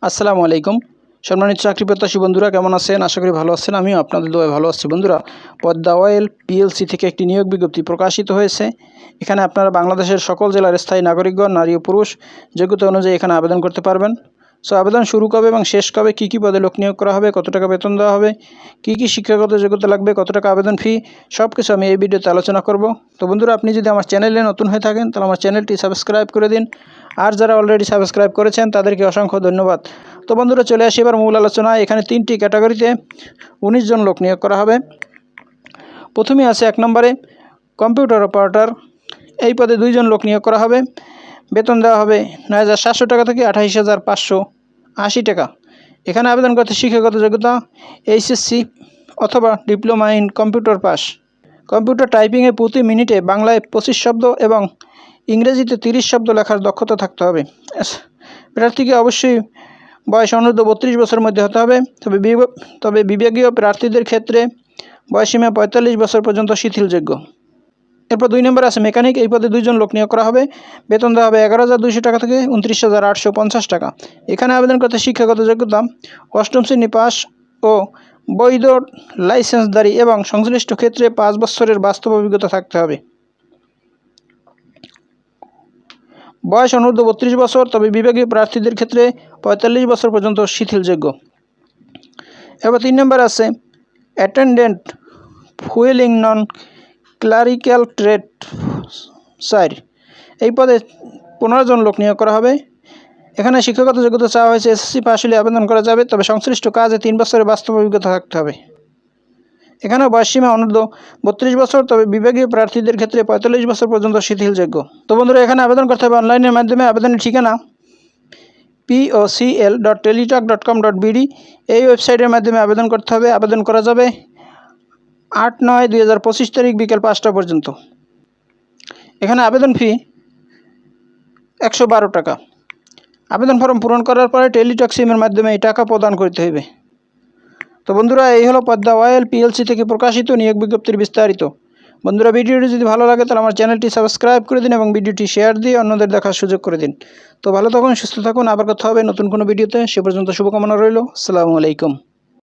আসসালামু আলাইকুম। সম্মানিত চাকরি প্রত্যাশী বন্ধুরা কেমন আছেন? আশা করি ভালো আছেন। আমিও আপনাদের দোয়ায় ভালো আছি। বন্ধুরা, পদ্মা অয়েল পিএলসি থেকে একটি নিয়োগ বিজ্ঞপ্তি প্রকাশিত হয়েছে। এখানে আপনারা বাংলাদেশের সকল জেলার স্থায়ী নাগরিকগণ, নারী ও পুরুষ যোগ্যতা অনুযায়ী এখানে আবেদন করতে পারবেন। সো আবেদন শুরু কবে এবং শেষ কবে, কী পদে লোক নিয়োগ করা হবে, কত টাকা বেতন দেওয়া হবে, কী শিক্ষাগত যোগ্যতা লাগবে, কত টাকা আবেদন ফি, সব কিছু আমি এই ভিডিওতে আলোচনা করব। তো বন্ধুরা, আপনি যদি আমার চ্যানেলে নতুন হয়ে থাকেন তাহলে আমার চ্যানেলটি সাবস্ক্রাইব করে দিন। আর যারা অলরেডি সাবস্ক্রাইব করেছেন তাদেরকে অসংখ্য ধন্যবাদ। তো বন্ধুরা, চলে আসি এবার মূল আলোচনায়। এখানে 3টি ক্যাটাগরিতে 19 জন লোক নিয়োগ করা হবে। প্রথমেই আছে 1 নম্বরে কম্পিউটার অপারেটর। এই পদে 2 জন লোক নিয়োগ করা হবে। বেতন দেওয়া হবে 9,700 টাকা থেকে 28,580 টাকা। এখানে আবেদন করতে শিক্ষাগত যোগ্যতা এইচএসসি অথবা diploma in computer pass. Computer টাইপিংয়ে প্রতি মিনিটে বাংলায় 25 শব্দ এবং ইংরেজিতে 30 শব্দ লেখার দক্ষতা থাকতে হবে। প্রার্থীকে অবশ্যই বয়স অনূর্ধ্ব 32 বছরের মধ্যে হতে হবে। তবে বিভাগীয় প্রার্থীদের ক্ষেত্রে বয়সীমা 45 বছর পর্যন্ত শিথিলযোগ্য। এরপর 2 নম্বরে আছে মেকানিক। এই পদে 2 জন লোক নিয়োগ করা হবে। বেতন দেওয়া হবে 11,200 টাকা থেকে 29,850 টাকা। এখানে আবেদন করতে শিক্ষাগত যোগ্যতা 8ম শ্রেণী পাস ও বৈধ লাইসেন্সধারী এবং সংশ্লিষ্ট ক্ষেত্রে 5 বছরের বাস্তব অভিজ্ঞতা থাকতে হবে। বয়স অনূর্ধ্ব 32 বছর, তবে বিভাগীয় প্রার্থীদের ক্ষেত্রে 45 বছর পর্যন্ত শিথিলযোগ্য। এবার 3 নম্বর আছে অ্যাটেন্ডেন্ট ফুয়েলিং নন ক্লারিক্যাল ট্রেড 4। এই পদে 15 জন লোক নিয়োগ করা হবে। এখানে শিক্ষাগত যোগ্যতা চাওয়া হয়েছে এসএসসি পাস হলে আবেদন করা যাবে, তবে সংশ্লিষ্ট কাজে 3 বছরের বাস্তব অভিজ্ঞতা থাকতে হবে। এখানেও বয়সসীমা অনূর্ধ্ব 32 বছর, তবে বিভাগীয় প্রার্থীদের ক্ষেত্রে 45 বছর পর্যন্ত শিথিলযোগ্য। তো বন্ধুরা, এখানে আবেদন করতে হবে অনলাইনের মাধ্যমে। আবেদনের ঠিকানা pocl.teletalk.com.bd। এই ওয়েবসাইটের মাধ্যমে আবেদন করতে হবে। আবেদন করা যাবে 8/9/2025 তারিখ বিকেল 5টা পর্যন্ত। এখানে আবেদন ফি 112 টাকা। আবেদন ফর্ম পূরণ করার পরে টেলিটক সিমের মাধ্যমে এই টাকা প্রদান করতে হবে। তো বন্ধুরা, এই হলো পদ্মা অয়েল পিএলসি থেকে প্রকাশিত নিয়োগ বিজ্ঞপ্তির বিস্তারিত। বন্ধুরা, ভিডিওটি যদি ভালো লাগে তাহলে আমার চ্যানেলটি সাবস্ক্রাইব করে দিন এবং ভিডিওটি শেয়ার দিয়ে অন্যদের দেখার সুযোগ করে দিন। তো ভালো থাকুন, সুস্থ থাকুন। আবার কথা হবে নতুন কোনো ভিডিওতে। সে পর্যন্ত শুভকামনা রইল। আসসালামু আলাইকুম।